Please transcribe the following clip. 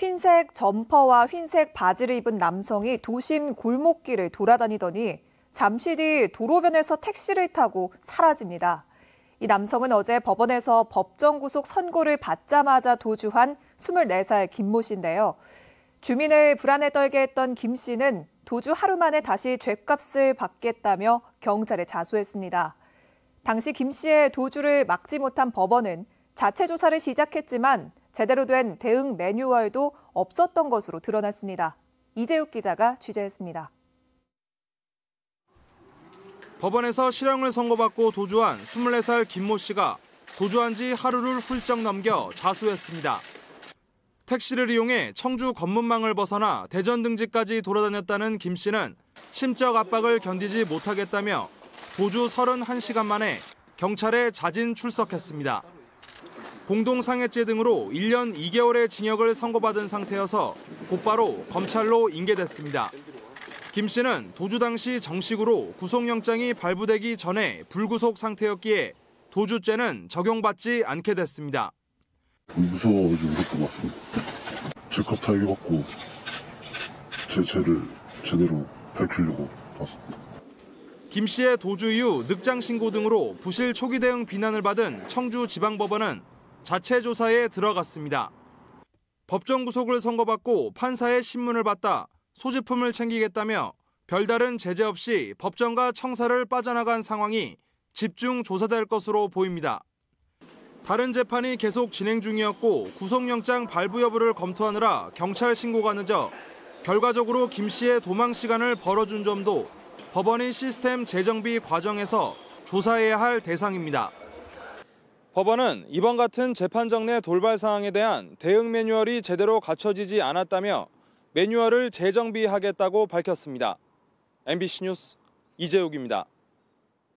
흰색 점퍼와 흰색 바지를 입은 남성이 도심 골목길을 돌아다니더니 잠시 뒤 도로변에서 택시를 타고 사라집니다. 이 남성은 어제 법원에서 법정 구속 선고를 받자마자 도주한 24살 김모 씨인데요. 주민을 불안에 떨게 했던 김 씨는 도주 하루 만에 다시 죗값을 받겠다며 경찰에 자수했습니다. 당시 김 씨의 도주를 막지 못한 법원은 자체 조사를 시작했지만 제대로 된 대응 매뉴얼도 없었던 것으로 드러났습니다. 이재욱 기자가 취재했습니다. 법원에서 실형을 선고받고 도주한 24살 김모 씨가 도주한 지 하루를 훌쩍 넘겨 자수했습니다. 택시를 이용해 청주 검문망을 벗어나 대전 등지까지 돌아다녔다는 김 씨는 심적 압박을 견디지 못하겠다며 도주 31시간 만에 경찰에 자진 출석했습니다. 공동상해죄 등으로 1년 2개월의 징역을 선고받은 상태여서 곧바로 검찰로 인계됐습니다. 김 씨는 도주 당시 정식으로 구속영장이 발부되기 전에 불구속 상태였기에 도주죄는 적용받지 않게 됐습니다. 무서워가지고 이렇게 왔습니다. 죗값 타기 받고 제 죄를 제대로 밝히려고 왔습니다. 김 씨의 도주 이후 늑장 신고 등으로 부실 초기 대응 비난을 받은 청주지방법원은 자체 조사에 들어갔습니다. 법정 구속을 선고받고 판사의 신문을 받다 소지품을 챙기겠다며 별다른 제재 없이 법정과 청사를 빠져나간 상황이 집중 조사될 것으로 보입니다. 다른 재판이 계속 진행 중이었고 구속영장 발부 여부를 검토하느라 경찰 신고가 늦어 결과적으로 김 씨의 도망 시간을 벌어준 점도 법원이 시스템 재정비 과정에서 조사해야 할 대상입니다. 법원은 이번 같은 재판정 내 돌발 사항에 대한 대응 매뉴얼이 제대로 갖춰지지 않았다며 매뉴얼을 재정비하겠다고 밝혔습니다. MBC 뉴스 이재욱입니다.